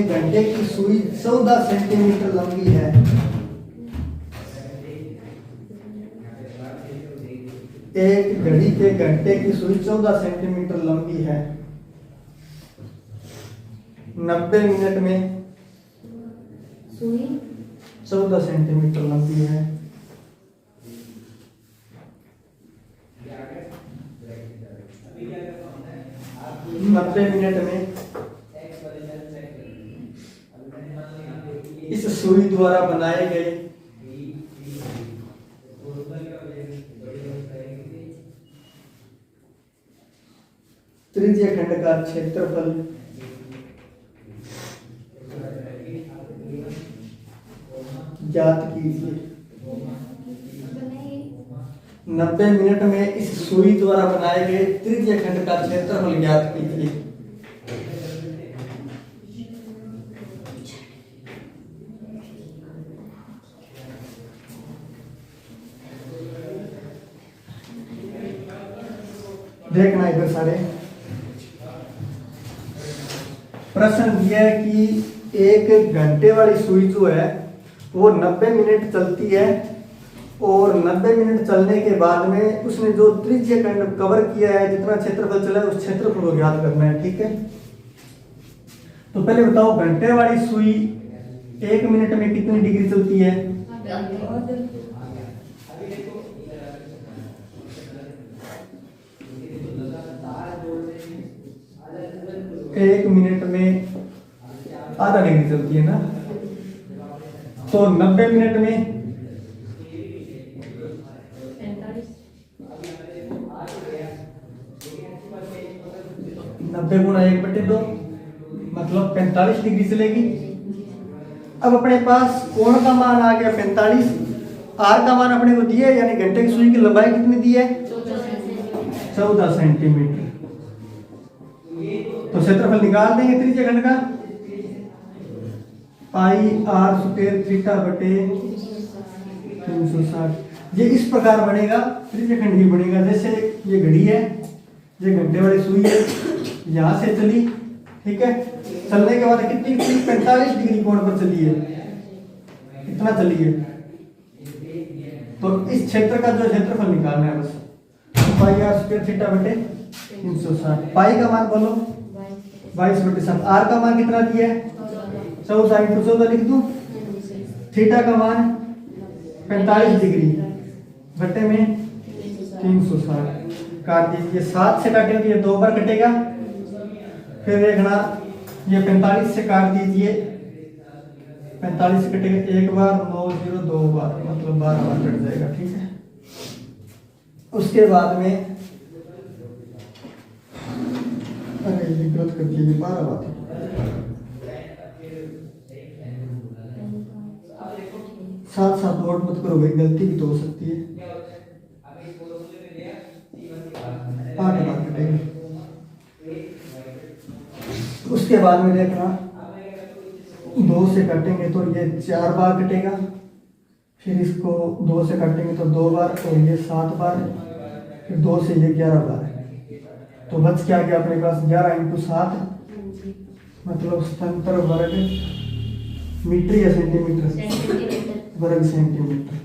घंटे की सुई 14 सेंटीमीटर लंबी है। एक घड़ी के घंटे की सुई 14 सेंटीमीटर लंबी है। 90 मिनट में सुई 14 सेंटीमीटर लंबी है। 90 मिनट में इस सुई द्वारा बनाए गए त्रिज्य खंड का क्षेत्रफल ज्ञात कीजिए। 90 मिनट में इस सुई द्वारा बनाए गए त्रिज्य खंड का क्षेत्रफल ज्ञात कीजिए। देखना इधर सारे, प्रश्न दिया है कि एक घंटे वाली सुई जो है वो 90 मिनट चलती है और 90 मिनट चलने के बाद में उसने जो त्रिज्य खंड कवर किया है, जितना क्षेत्रफल चला है उस क्षेत्रफल को ज्ञात करना है। ठीक है, तो पहले बताओ घंटे वाली सुई 1 मिनट में कितनी डिग्री चलती है? 1 मिनट में आधा डिग्री चलती है ना, तो 90 मिनट में 90 गुणा 1/2 मतलब 45 डिग्री चलेगी। अब अपने पास कोण का मान आ गया 45, आर का मान अपने को दिया है, यानी घंटे की सुई की लंबाई कितनी दी है? 14 सेंटीमीटर। तो क्षेत्रफल निकाल देंगे त्रिज्य खंड का, पाई आर स्क्वायर थीटा बटे 360। ये इस प्रकार बनेगा, त्रिज्य खंड ही बनेगा। जैसे ये घड़ी है, ये घंटे वाली सुई है, यहां से चली, ठीक है, चलने के बाद कितनी 45 डिग्री कोण पर चली है, कितना चली है, तो इस क्षेत्र का जो क्षेत्रफल निकालना है बस, पाई आर स्क्वायर थीटा बटे 360। पाई का मान बोलो 22/7। आर का मान कितना दिया है? 14 × 14 लिख दूं, थीटा का मान 45 डिग्री बटे में 360 काट दीजिए। 7 से काटेंगे तो ये 2 बार कटेगा। फिर देखना ये 45 से काट दीजिए, 45 से कटेगा 1 बार, 9 0 2 बार, मतलब 12 बार कट जाएगा। ठीक है, उसके बाद में अरे ये गलत कर दिया, 12 बार। साथ साथ नोट मत करो भाई, गलती भी तो हो सकती है। 8 बार कटेगा। उसके बाद में देखना 2 से काटेंगे तो ये 4 बार कटेगा। फिर इसको 2 से काटेंगे तो 2 बार, और ये 7 बार, फिर 2 से ये 11 बार। तो बच क्या गया अपने पास 11 × 7, मतलब स्तंत्र वर्ग मीटर या सेंटीमीटर, वर्ग सेंटीमीटर।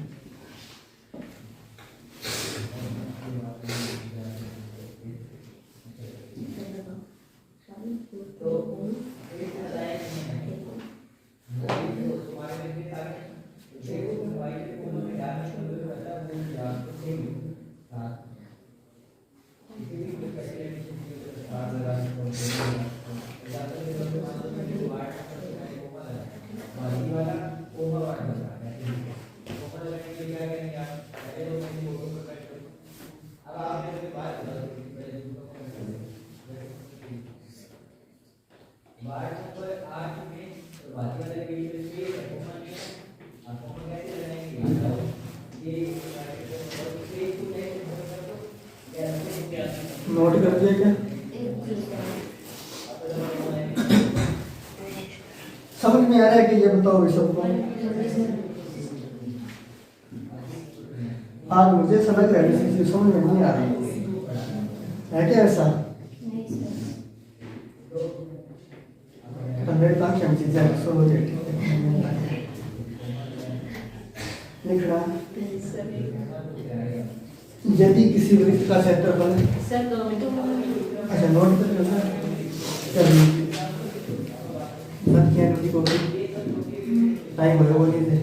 नोट कर दिया क्या? समझ में आ रहा है कि ये बताओ ये सबको? आज मुझे समझ रहा है, समझ में नहीं आ रहा है क्या ऐसा? मेरे पास क्या चीज है, सो लिख रहा। यदि किसी वृत्त का क्षेत्रफल, अच्छा नोट कर लेना, चलिए मत क्या नोट को टाइम हो वो नहीं थे।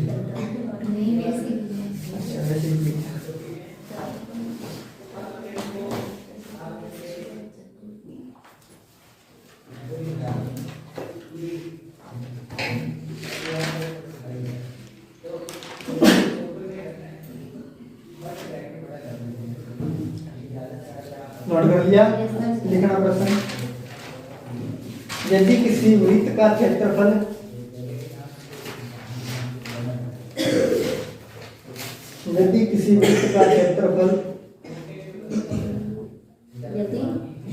अच्छा वैसे ही नोट कर लिया। लिखना प्रश्न, यदि किसी वृत्त का क्षेत्रफल यदि किसी वृत्त का क्षेत्रफल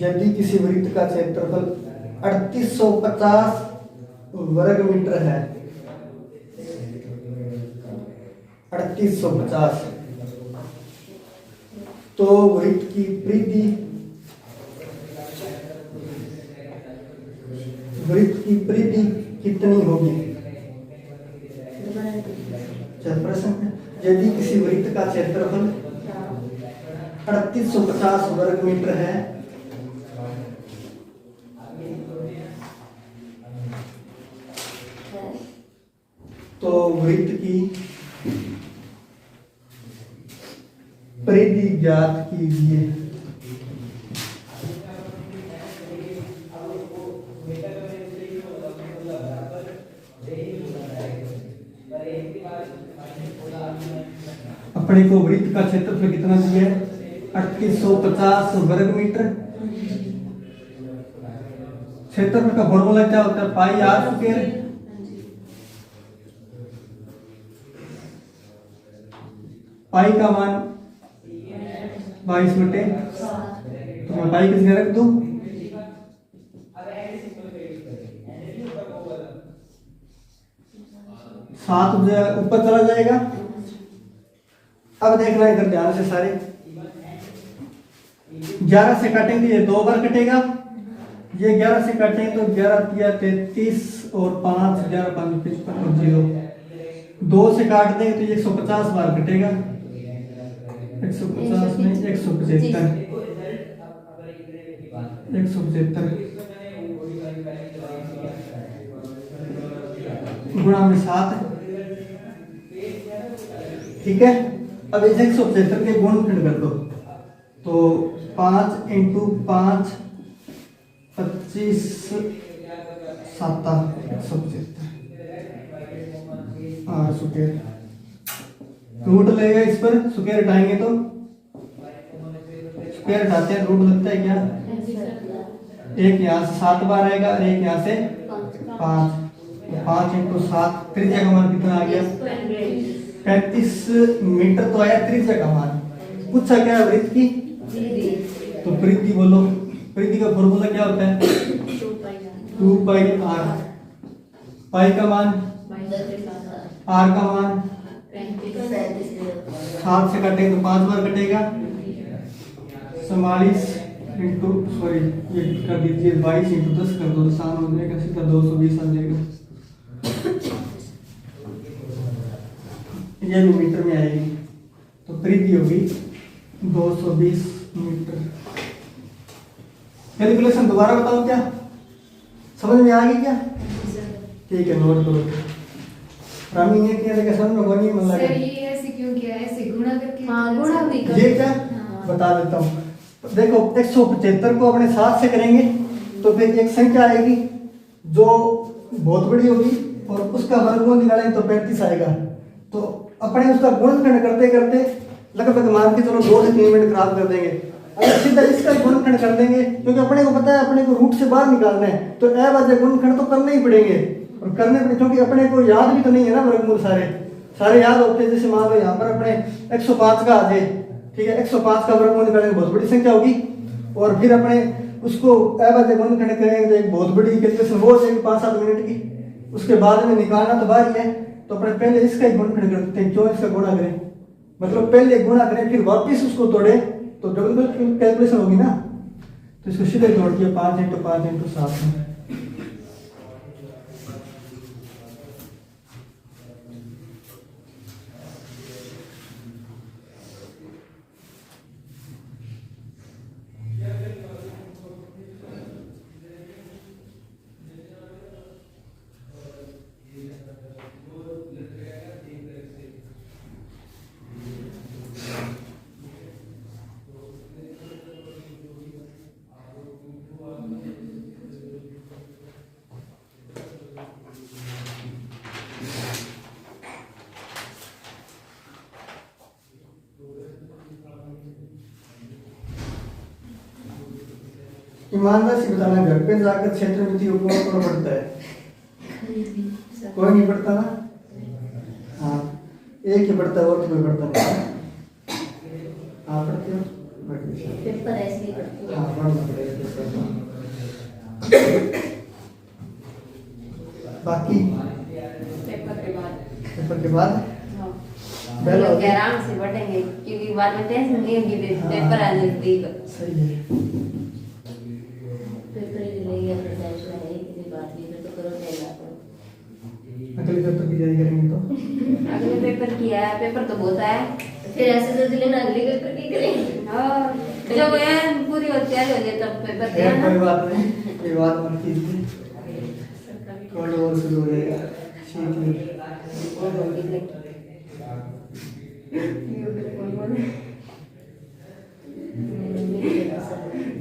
यदि किसी वृत्त का क्षेत्रफल 3850 वर्ग मीटर है, 3850, तो वृत्त की परिधि कितनी होगी? प्रश्न, यदि किसी वृत्त का क्षेत्रफल 3850 वर्ग मीटर है, तो वृत्त की परिधि ज्ञात कीजिए। अपने को वृत्त का क्षेत्रफल कितना दिया है? 3850 वर्ग मीटर। क्षेत्रफल का फॉर्मूला क्या होता है? पाई आर स्क्वायर। पाई का मान 22 तो मैं पाई किस रख दूं? सात ऊपर चला जाएगा। अब देखना इधर ध्यान से सारे, 11 से काटेंगे ये 2 बार कटेगा। ये 11 से काटेंगे तो 11 या 33 और 5 11 5 55 और 0। 2 से काट देंगे तो 150 बार कटेगा। 150 नहीं 175 गुणा में 7 ठीक है। अब इस 175 के गुणनखंड कर दो, तो 5 × 5 25 7 175 रूट लेगा इस पर, स्क्वायर हटाएंगे तो स्क्वायर हटाते हैं रूट लगता है क्या, एक यहाँ से 7 बार आएगा और एक यहाँ से 5, 5 × 7 त्रिज्या का मान कितना आ गया 35 मीटर तो आया त्रिज्या का मान। पूछा क्या है वृत्त की, तो परिधि बोलो, परिधि का फॉर्मूला क्या होता है 2πr, पाई का मान r का मान 7 से कटे तो 5 बार कटेगा, 44 सॉरी ये कर दीजिए 22 × 10 कर दो, आसान हो जाएगा, सीधा 220 आ जाएगा। ये भी मीटर में आएगी, तो परिधि होगी 220 मीटर। कैलकुलेशन दोबारा बताओ, क्या समझ में आ गई क्या? ठीक है, नोट करो। रामी ने किया लेकिन समझ में नहीं मन लगा। सर ये ऐसे क्यों किया है, ऐसे गुणा करके? हाँ, गुणा भी कर। ये क्या बता देता हूँ, देखो 175 को अपने 7 से करेंगे तो फिर एक संख्या आएगी जो बहुत बड़ी होगी और उसका वर्गमूल निकालेंगे तो 35 आएगा। तो अपने उसका गुणनखंड करते करते लगभग मान के चलो 2 से 3 मिनट खराब कर देंगे। अगर सीधा इसका गुणनखंड कर देंगे, क्योंकि अपने को पता है अपने को रूट से बाहर निकालना है, तो ए वजह गुणनखंड तो करने ही पड़ेंगे और करने पड़े, क्योंकि अपने को याद भी तो नहीं है ना वर्गमूल, सारे याद होते हैं। जैसे मान लो यहाँ पर अपने 105 का आ जाए, ठीक है, 105 का वर्गमूल निकालेंगे बहुत बड़ी संख्या होगी, और फिर अपने उसको ए वजह गुणनखंड करेंगे तो एक बहुत बड़ी कैलकुलेशन हो जाएगी 5-7 मिनट की। उसके बाद में निकालना तो बाहर ही है, तो अपने पहले इसका ही गुणनखंड करते हैं, 24 का गुणा करें, मतलब पहले गुणा करें फिर वापस उसको तोड़े तो डबल कैलकुलेशन होगी ना। तो इसको सीधे तोड़ दिया 5 × 5 × 7 में। ईमानदार से बताना, घर पे जाकर क्षेत्र मिति उपयोग कौन पढ़ता है? कोई नहीं पढ़ता ना, हाँ एक ही पढ़ता है और कोई पढ़ता नहीं। आप पढ़ते हो? पेपर ऐसे ही करती हूँ। हाँ पढ़ना पड़ेगा। बाकी पेपर के बाद पहला लोग आराम से पढ़ेंगे क्योंकि बाद में टेंशन नहीं होगी, पेपर आ नजदीक। सही है। पेपर ही नहीं है, फिर टेंशन है किसी बात की, फिर तो करो देना तो। अगले पेपर की तैयारी करेंगे तो अगले पेपर की है, पेपर तो बहुत है, फिर ऐसे सोच लेना अगले पेपर की करेंगे। हाँ जब ये पूरी हो तैयारी हो जाए तब पेपर खैर देना। कोई बात नहीं, कोई बात मत कीजिए, कल और शुरू हो जाएगा। ठीक है,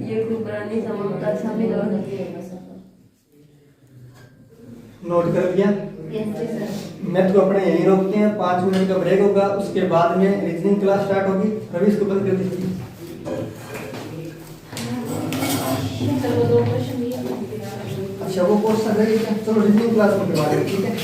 ये कुबरानी समझता सभी लोग नोट कर लिया। मैथ को अपने यहीं रोकते हैं, 5 मिनट का ब्रेक होगा, उसके बाद में रीजनिंग क्लास स्टार्ट होगी। रवि इसको बंद कर दीजिए। अच्छा वो कोर्स है, चलो रीजनिंग क्लास में करवा देंगे, ठीक है।